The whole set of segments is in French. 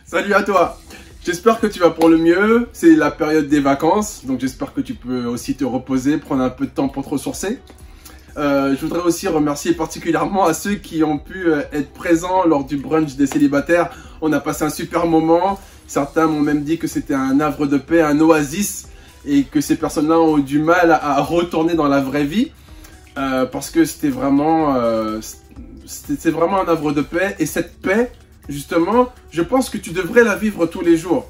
Salut à toi. J'espère que tu vas pour le mieux. C'est la période des vacances, donc j'espère que tu peux aussi te reposer, prendre un peu de temps pour te ressourcer. Je voudrais aussi remercier particulièrement à ceux qui ont pu être présents lors du brunch des célibataires. On a passé un super moment. Certains m'ont même dit que c'était un havre de paix, un oasis, et que ces personnes-là ont eu du mal à retourner dans la vraie vie parce que c'était vraiment un havre de paix. Et cette paix, justement, je pense que tu devrais la vivre tous les jours.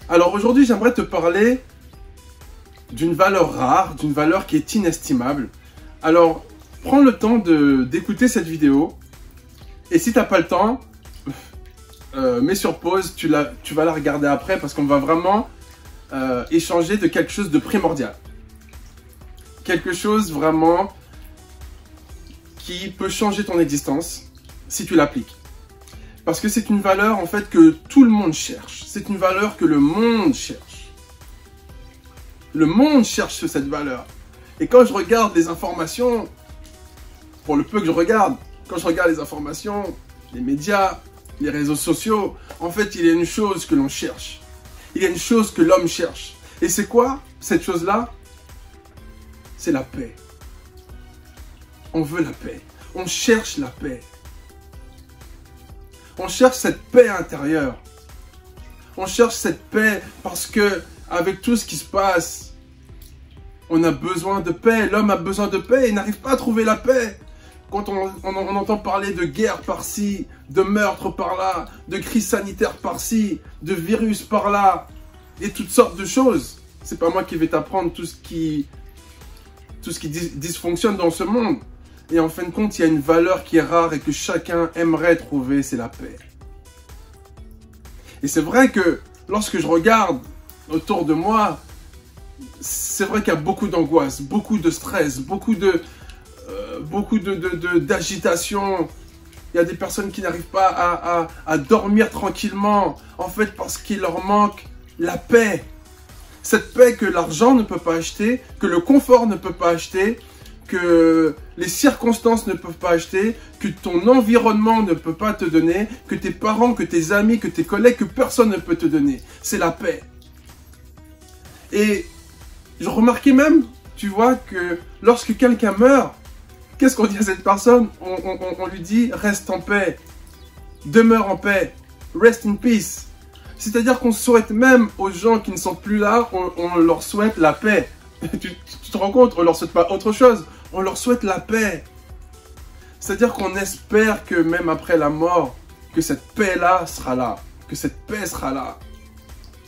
Alors aujourd'hui, j'aimerais te parler d'une valeur rare, d'une valeur qui est inestimable. Alors, prends le temps d'écouter cette vidéo. Et si tu n'as pas le temps, mets sur pause, tu vas la regarder après parce qu'on va vraiment échanger de quelque chose de primordial. Quelque chose vraiment qui peut changer ton existence si tu l'appliques. Parce que c'est une valeur en fait que tout le monde cherche. C'est une valeur que le monde cherche. Le monde cherche cette valeur. Et quand je regarde les informations, pour le peu que je regarde, quand je regarde les informations, les médias, les réseaux sociaux, en fait il y a une chose que l'on cherche. Il y a une chose que l'homme cherche. Et c'est quoi cette chose-là? C'est la paix. On veut la paix. On cherche la paix. On cherche cette paix intérieure. On cherche cette paix parce que, avec tout ce qui se passe, on a besoin de paix. L'homme a besoin de paix. Il n'arrive pas à trouver la paix. Quand on entend parler de guerre par-ci, de meurtre par-là, de crise sanitaire par-ci, de virus par-là, et toutes sortes de choses. C'est pas moi qui vais t'apprendre tout ce qui dysfonctionne dans ce monde. Et en fin de compte, il y a une valeur qui est rare et que chacun aimerait trouver, c'est la paix. Et c'est vrai que lorsque je regarde autour de moi, c'est vrai qu'il y a beaucoup d'angoisse, beaucoup de stress, beaucoup d'agitation. Il y a des personnes qui n'arrivent pas à dormir tranquillement, en fait parce qu'il leur manque la paix. Cette paix que l'argent ne peut pas acheter, que le confort ne peut pas acheter, que les circonstances ne peuvent pas acheter, que ton environnement ne peut pas te donner, que tes parents, que tes amis, que tes collègues, que personne ne peut te donner. C'est la paix. Et je remarquais même, tu vois, que lorsque quelqu'un meurt, qu'est-ce qu'on dit à cette personne? On lui dit « reste en paix »,« demeure en paix »,« rest in peace ». C'est-à-dire qu'on souhaite même aux gens qui ne sont plus là, on leur souhaite la paix. Tu te rends compte? On leur souhaite pas autre chose, on leur souhaite la paix. C'est-à-dire qu'on espère que même après la mort, que cette paix-là sera là, que cette paix sera là.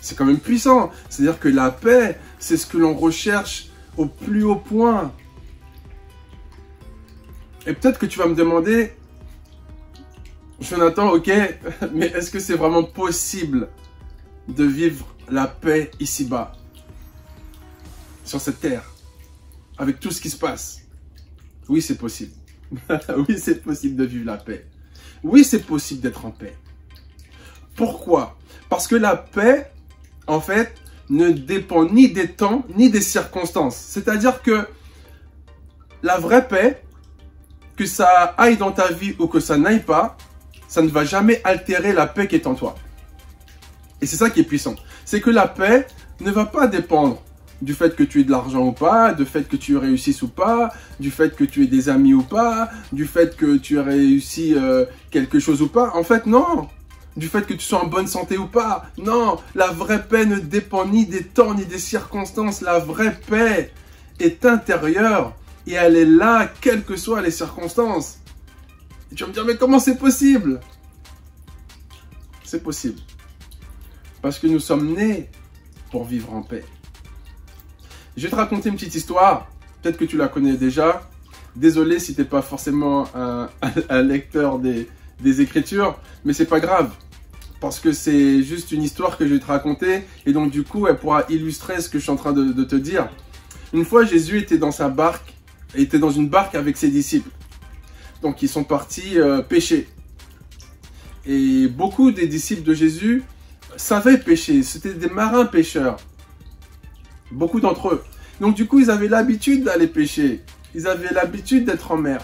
C'est quand même puissant. C'est-à-dire que la paix, c'est ce que l'on recherche au plus haut point. Et peut-être que tu vas me demander, Jonathan, ok, mais est-ce que c'est vraiment possible de vivre la paix ici-bas, sur cette terre, avec tout ce qui se passe? Oui, c'est possible. Oui, c'est possible de vivre la paix. Oui, c'est possible d'être en paix. Pourquoi? Parce que la paix, en fait, ne dépend ni des temps, ni des circonstances. C'est-à-dire que la vraie paix, que ça aille dans ta vie ou que ça n'aille pas, ça ne va jamais altérer la paix qui est en toi. Et c'est ça qui est puissant. C'est que la paix ne va pas dépendre du fait que tu aies de l'argent ou pas, du fait que tu réussisses ou pas, du fait que tu aies des amis ou pas, du fait que tu aies réussi quelque chose ou pas. En fait, non. Du fait que tu sois en bonne santé ou pas. Non. La vraie paix ne dépend ni des temps ni des circonstances. La vraie paix est intérieure et elle est là, quelles que soient les circonstances. Et tu vas me dire, mais comment c'est possible? C'est possible. Parce que nous sommes nés pour vivre en paix. Je vais te raconter une petite histoire. Peut-être que tu la connais déjà. Désolé si tu n'es pas forcément un lecteur des Écritures, mais c'est pas grave. Parce que c'est juste une histoire que je vais te raconter. Et donc du coup, elle pourra illustrer ce que je suis en train de te dire. Une fois, Jésus était dans sa barque. Il était dans une barque avec ses disciples. Donc ils sont partis pêcher. Et beaucoup des disciples de Jésus savaient pêcher. C'était des marins pêcheurs. Beaucoup d'entre eux. Donc du coup, ils avaient l'habitude d'aller pêcher. Ils avaient l'habitude d'être en mer.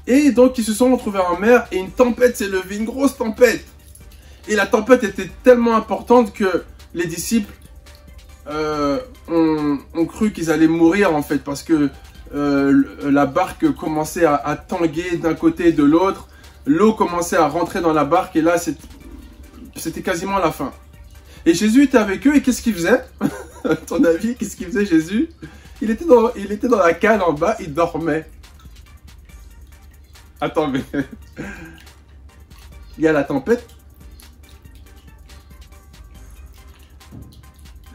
Et donc, ils se sont retrouvés en mer et une tempête s'est levée, une grosse tempête. Et la tempête était tellement importante que les disciples ont cru qu'ils allaient mourir en fait, parce que la barque commençait à tanguer d'un côté et de l'autre. L'eau commençait à rentrer dans la barque et là, c'était quasiment la fin. Et Jésus était avec eux et qu'est-ce qu'il faisait? À ton avis, qu'est-ce qu'il faisait Jésus? Il était dans la cale en bas, il dormait. Attends, mais... il y a la tempête.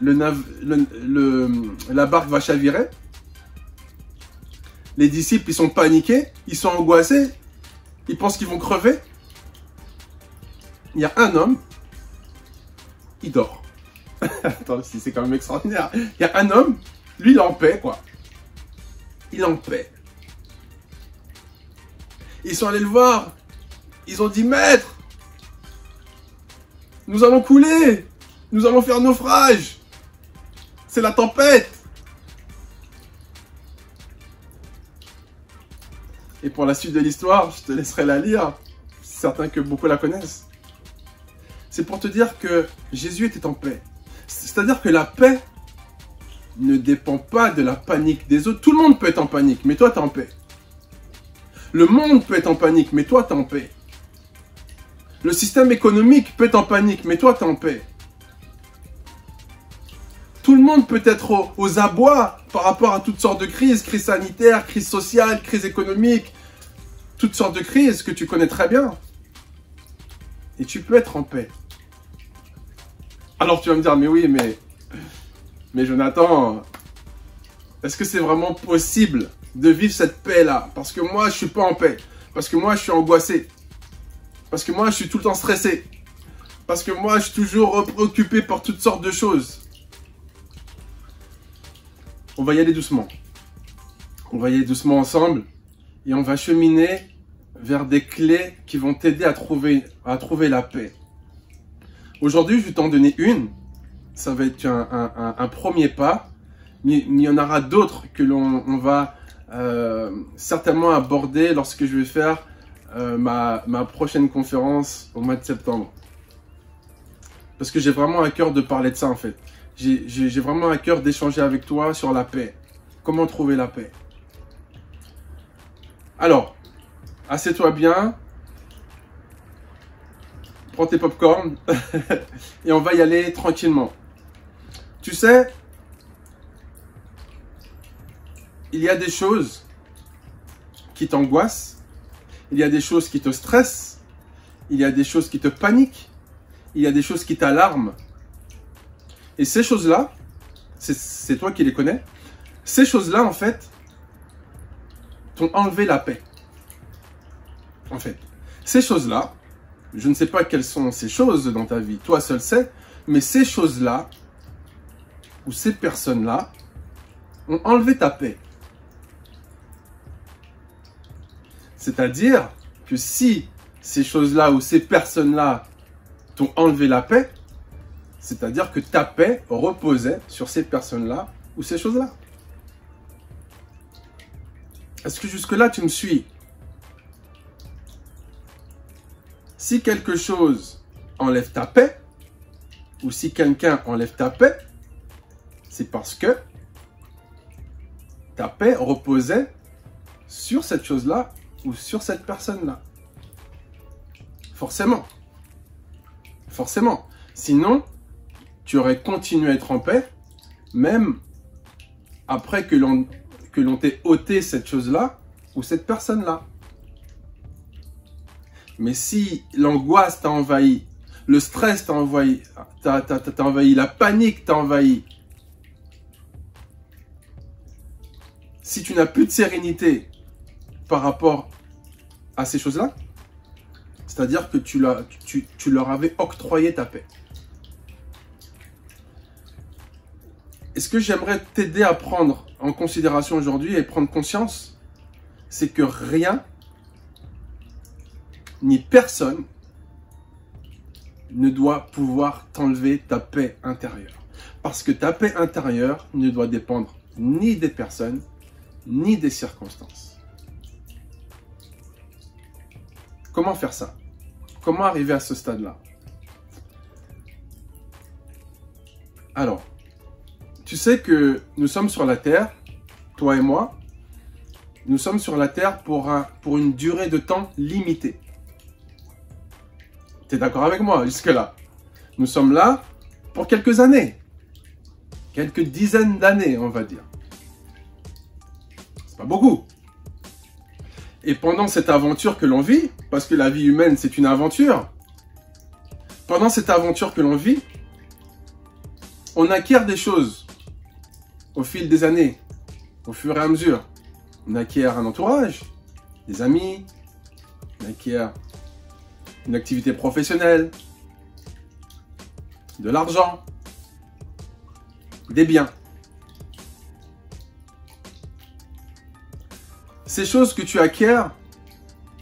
La barque va chavirer. Les disciples, ils sont paniqués, ils sont angoissés. Ils pensent qu'ils vont crever. Il y a un homme, il dort. Attends, si c'est quand même extraordinaire. Il y a un homme, lui, il est en paix, quoi. Il est en paix. Ils sont allés le voir. Ils ont dit, Maître, nous allons couler. Nous allons faire naufrage. C'est la tempête. Et pour la suite de l'histoire, je te laisserai la lire. Certains que beaucoup la connaissent. C'est pour te dire que Jésus était en paix. C'est-à-dire que la paix ne dépend pas de la panique des autres. Tout le monde peut être en panique, mais toi, tu es en paix. Le monde peut être en panique, mais toi, tu es en paix. Le système économique peut être en panique, mais toi, tu es en paix. Tout le monde peut être aux abois par rapport à toutes sortes de crises, crise sanitaire, crise sociale, crise économique, toutes sortes de crises que tu connais très bien. Et tu peux être en paix. Alors tu vas me dire, mais oui, mais Jonathan, est-ce que c'est vraiment possible de vivre cette paix-là? Parce que moi, je suis pas en paix. Parce que moi, je suis angoissé. Parce que moi, je suis tout le temps stressé. Parce que moi, je suis toujours préoccupé par toutes sortes de choses. On va y aller doucement. On va y aller doucement ensemble. Et on va cheminer vers des clés qui vont t'aider à trouver la paix. Aujourd'hui, je vais t'en donner une. Ça va être un premier pas. Mais il y en aura d'autres que l'on va certainement aborder lorsque je vais faire ma prochaine conférence au mois de septembre. Parce que j'ai vraiment à cœur de parler de ça en fait. J'ai vraiment à cœur d'échanger avec toi sur la paix. Comment trouver la paix? Alors, assieds-toi bien. Prends tes popcorn. Et on va y aller tranquillement. Tu sais, il y a des choses qui t'angoissent. Il y a des choses qui te stressent. Il y a des choses qui te paniquent. Il y a des choses qui t'alarment. Et ces choses-là, c'est toi qui les connais. Ces choses-là, en fait, t'ont enlevé la paix. En fait, ces choses-là, je ne sais pas quelles sont ces choses dans ta vie, toi seul sais, mais ces choses-là, ou ces personnes-là, ont enlevé ta paix. C'est-à-dire que si ces choses-là ou ces personnes-là t'ont enlevé la paix, c'est-à-dire que ta paix reposait sur ces personnes-là ou ces choses-là. Est-ce que jusque-là, tu me suis? Si quelque chose enlève ta paix, ou si quelqu'un enlève ta paix, c'est parce que ta paix reposait sur cette chose-là ou sur cette personne-là. Forcément. Forcément. Sinon, tu aurais continué à être en paix, même après que l'on t'ait ôté cette chose-là ou cette personne-là. Mais si l'angoisse t'a envahi, le stress t'a envahi, la panique t'a envahi, si tu n'as plus de sérénité par rapport à ces choses-là, c'est-à-dire que tu leur avais octroyé ta paix. Et ce que j'aimerais t'aider à prendre en considération aujourd'hui et prendre conscience, c'est que rien ni personne ne doit pouvoir t'enlever ta paix intérieure. Parce que ta paix intérieure ne doit dépendre ni des personnes, ni des circonstances. Comment faire ça? Comment arriver à ce stade-là? Alors, tu sais que nous sommes sur la Terre, toi et moi, nous sommes sur la Terre pour une durée de temps limitée. Tu es d'accord avec moi jusque-là? Nous sommes là pour quelques années. Quelques dizaines d'années, on va dire. C'est pas beaucoup. Et pendant cette aventure que l'on vit, parce que la vie humaine, c'est une aventure, pendant cette aventure que l'on vit, on acquiert des choses au fil des années, au fur et à mesure. On acquiert un entourage, des amis, on acquiert une activité professionnelle, de l'argent, des biens. Ces choses que tu acquiers,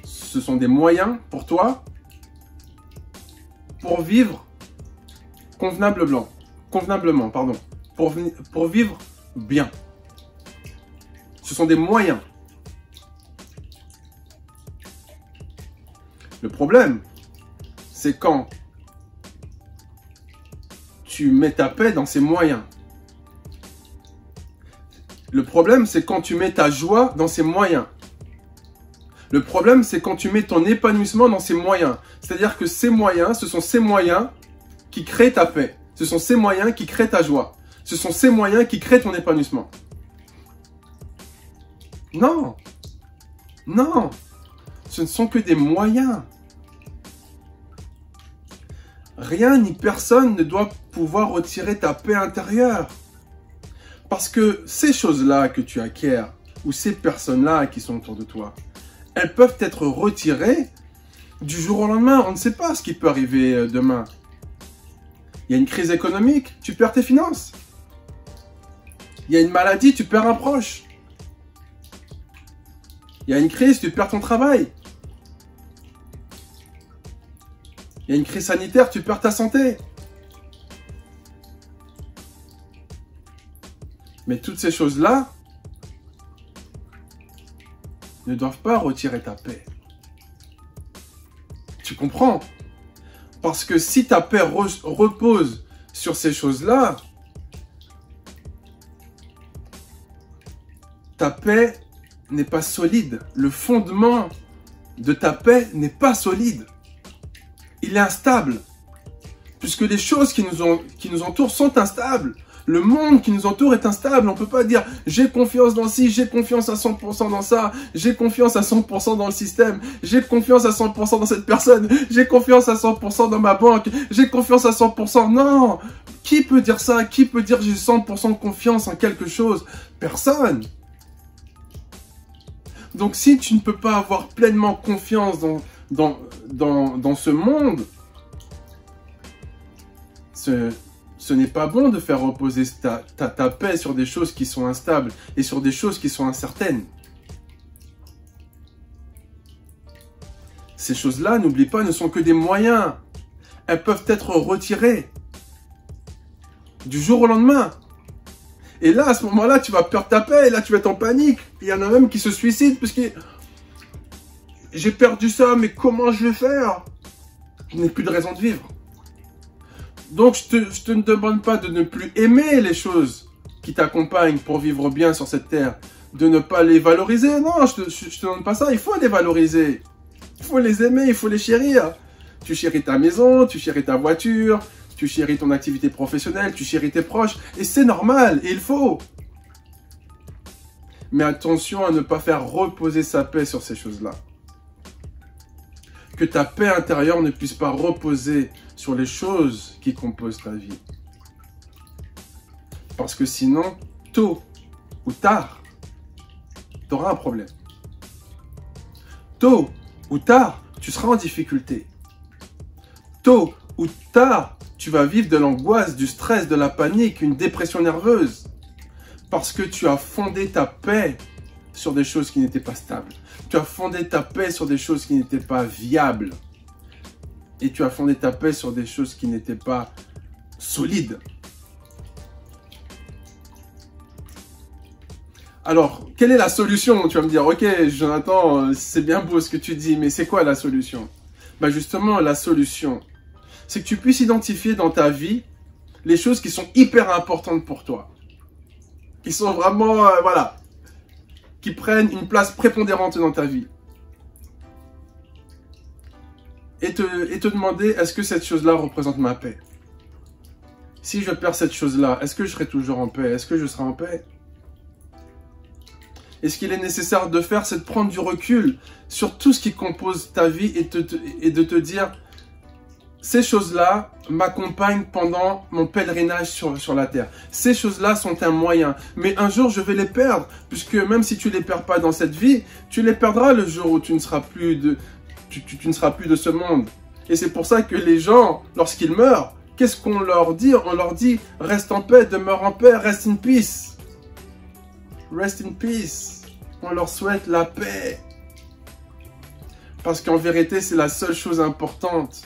ce sont des moyens pour toi pour vivre convenablement, pour vivre bien. Ce sont des moyens. Le problème, c'est quand tu mets ta paix dans ces moyens. Le problème, c'est quand tu mets ta joie dans ces moyens. Le problème, c'est quand tu mets ton épanouissement dans ces moyens. C'est-à-dire que ces moyens, ce sont ces moyens qui créent ta paix. Ce sont ces moyens qui créent ta joie. Ce sont ces moyens qui créent ton épanouissement. Non. Non. Ce ne sont que des moyens. Rien ni personne ne doit pouvoir retirer ta paix intérieure. Parce que ces choses-là que tu acquiers, ou ces personnes-là qui sont autour de toi, elles peuvent être retirées du jour au lendemain. On ne sait pas ce qui peut arriver demain. Il y a une crise économique, tu perds tes finances. Il y a une maladie, tu perds un proche. Il y a une crise, tu perds ton travail. Il y a une crise sanitaire, tu perds ta santé. Mais toutes ces choses-là ne doivent pas retirer ta paix. Tu comprends? Parce que si ta paix repose sur ces choses-là, ta paix n'est pas solide. Le fondement de ta paix n'est pas solide. Il est instable. Puisque les choses qui nous entourent sont instables. Le monde qui nous entoure est instable. On ne peut pas dire j'ai confiance dans ci, j'ai confiance à 100% dans ça, j'ai confiance à 100% dans le système, j'ai confiance à 100% dans cette personne, j'ai confiance à 100% dans ma banque, j'ai confiance à 100%. Non! Qui peut dire ça? Qui peut dire j'ai 100% confiance en quelque chose? Personne. Donc si tu ne peux pas avoir pleinement confiance dans ce monde, ce n'est pas bon de faire reposer ta paix sur des choses qui sont instables et sur des choses qui sont incertaines. Ces choses-là, n'oublie pas, ne sont que des moyens. Elles peuvent être retirées du jour au lendemain. Et là, à ce moment-là, tu vas perdre ta paix et là, tu vas être en panique. Il y en a même qui se suicident parce que j'ai perdu ça, mais comment je vais faire? Je n'ai plus de raison de vivre. Donc, je te ne demande pas de ne plus aimer les choses qui t'accompagnent pour vivre bien sur cette terre. De ne pas les valoriser. Non, je te demande pas ça. Il faut les valoriser. Il faut les aimer, il faut les chérir. Tu chéris ta maison, tu chéris ta voiture, tu chéris ton activité professionnelle, tu chéris tes proches. Et c'est normal, et il faut. Mais attention à ne pas faire reposer sa paix sur ces choses-là. Que ta paix intérieure ne puisse pas reposer sur les choses qui composent ta vie. Parce que sinon, tôt ou tard, tu auras un problème. Tôt ou tard, tu seras en difficulté. Tôt ou tard, tu vas vivre de l'angoisse, du stress, de la panique, une dépression nerveuse. Parce que tu as fondé ta paix sur des choses qui n'étaient pas stables. Tu as fondé ta paix sur des choses qui n'étaient pas viables. Et tu as fondé ta paix sur des choses qui n'étaient pas solides. Alors, quelle est la solution? Tu vas me dire, ok, Jonathan, c'est bien beau ce que tu dis, mais c'est quoi la solution? Ben justement, la solution, c'est que tu puisses identifier dans ta vie les choses qui sont hyper importantes pour toi. Qui sont vraiment, voilà, qui prennent une place prépondérante dans ta vie. Et te demander, est-ce que cette chose-là représente ma paix? Si je perds cette chose-là, est-ce que je serai toujours en paix? Est-ce que je serai en paix? Et ce qu'il est nécessaire de faire, c'est de prendre du recul sur tout ce qui compose ta vie et de te dire, ces choses-là m'accompagnent pendant mon pèlerinage sur la terre. Ces choses-là sont un moyen. Mais un jour, je vais les perdre. Puisque même si tu ne les perds pas dans cette vie, tu les perdras le jour où tu ne seras plus de ce monde. Et c'est pour ça que les gens, lorsqu'ils meurent, qu'est-ce qu'on leur dit? On leur dit, reste en paix, demeure en paix, rest in peace. Rest in peace. On leur souhaite la paix. Parce qu'en vérité, c'est la seule chose importante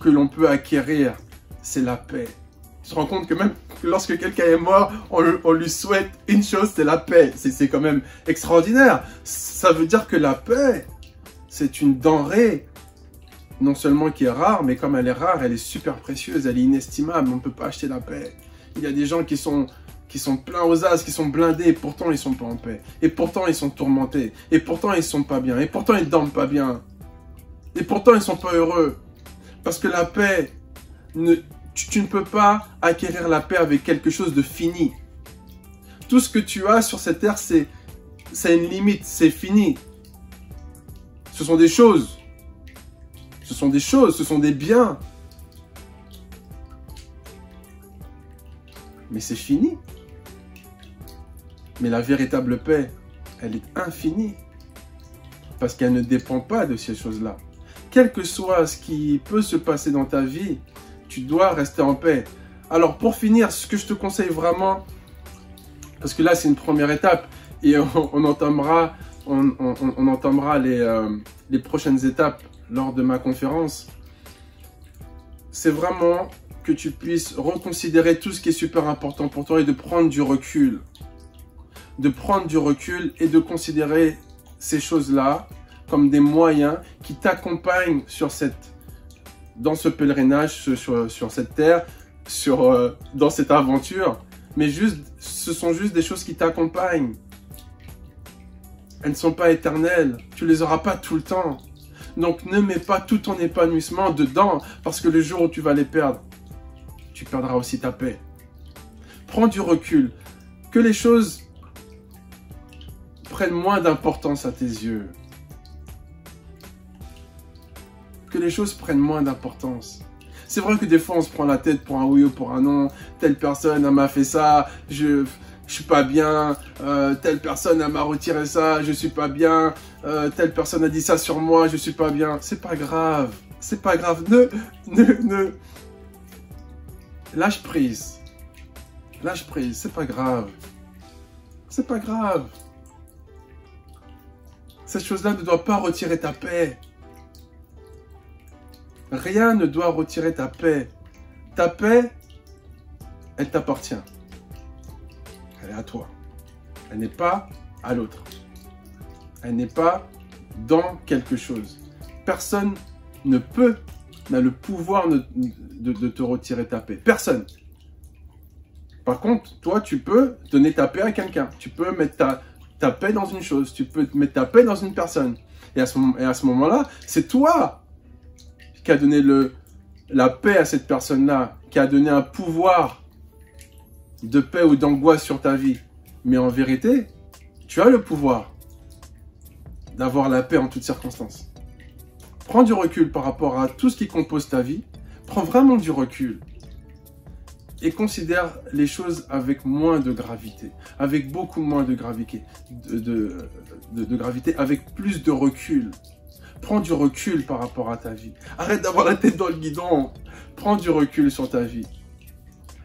que l'on peut acquérir, c'est la paix. Tu te rends compte que même lorsque quelqu'un est mort, on lui souhaite une chose, c'est la paix. C'est quand même extraordinaire. Ça veut dire que la paix, c'est une denrée, non seulement qui est rare, mais comme elle est rare, elle est super précieuse, elle est inestimable. On ne peut pas acheter la paix. Il y a des gens qui sont pleins aux as, qui sont blindés, et pourtant ils ne sont pas en paix. Et pourtant ils sont tourmentés. Et pourtant ils ne sont pas bien. Et pourtant ils ne dorment pas bien. Et pourtant ils ne sont pas heureux. Parce que la paix, tu ne peux pas acquérir la paix avec quelque chose de fini. Tout ce que tu as sur cette terre, c'est une limite, c'est fini. Ce sont des choses. Ce sont des choses, ce sont des biens. Mais c'est fini. Mais la véritable paix, elle est infinie. Parce qu'elle ne dépend pas de ces choses-là. Quel que soit ce qui peut se passer dans ta vie, tu dois rester en paix. Alors pour finir, ce que je te conseille vraiment, parce que là c'est une première étape, et on entamera les prochaines étapes lors de ma conférence, c'est vraiment que tu puisses reconsidérer tout ce qui est super important pour toi et de prendre du recul. De prendre du recul et de considérer ces choses-là comme des moyens qui t'accompagnent dans ce pèlerinage, sur cette terre, dans cette aventure. Mais ce sont juste des choses qui t'accompagnent. Elles ne sont pas éternelles. Tu les auras pas tout le temps. Donc ne mets pas tout ton épanouissement dedans, parce que le jour où tu vas les perdre, tu perdras aussi ta paix. Prends du recul. Que les choses prennent moins d'importance à tes yeux. Que les choses prennent moins d'importance. C'est vrai que des fois on se prend la tête pour un oui ou pour un non. Telle personne elle m'a fait ça, je suis pas bien. Telle personne elle m'a retiré ça, je suis pas bien. Telle personne a dit ça sur moi, je suis pas bien. C'est pas grave, c'est pas grave. Lâche prise. Lâche prise, c'est pas grave. C'est pas grave. Cette chose-là ne doit pas retirer ta paix. Rien ne doit retirer ta paix. Ta paix, elle t'appartient. Elle est à toi. Elle n'est pas à l'autre. Elle n'est pas dans quelque chose. Personne n'a le pouvoir de te retirer ta paix. Personne. Par contre, toi, tu peux donner ta paix à quelqu'un. Tu peux mettre ta paix dans une chose. Tu peux mettre ta paix dans une personne. Et à ce moment-là, c'est toi qui a donné la paix à cette personne-là, qui a donné un pouvoir de paix ou d'angoisse sur ta vie. Mais en vérité, tu as le pouvoir d'avoir la paix en toutes circonstances. Prends du recul par rapport à tout ce qui compose ta vie. Prends vraiment du recul. Et considère les choses avec moins de gravité. Avec beaucoup moins de gravité. De gravité, avec plus de recul. Prends du recul par rapport à ta vie. Arrête d'avoir la tête dans le guidon. Prends du recul sur ta vie.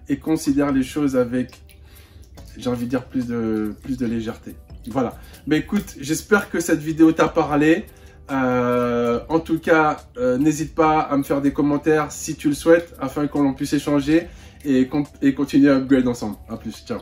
Et considère les choses avec, j'ai envie de dire, plus de légèreté. Voilà. Mais écoute, j'espère que cette vidéo t'a parlé. En tout cas, n'hésite pas à me faire des commentaires si tu le souhaites, afin qu'on puisse échanger et continuer à upgrade ensemble. A plus, ciao.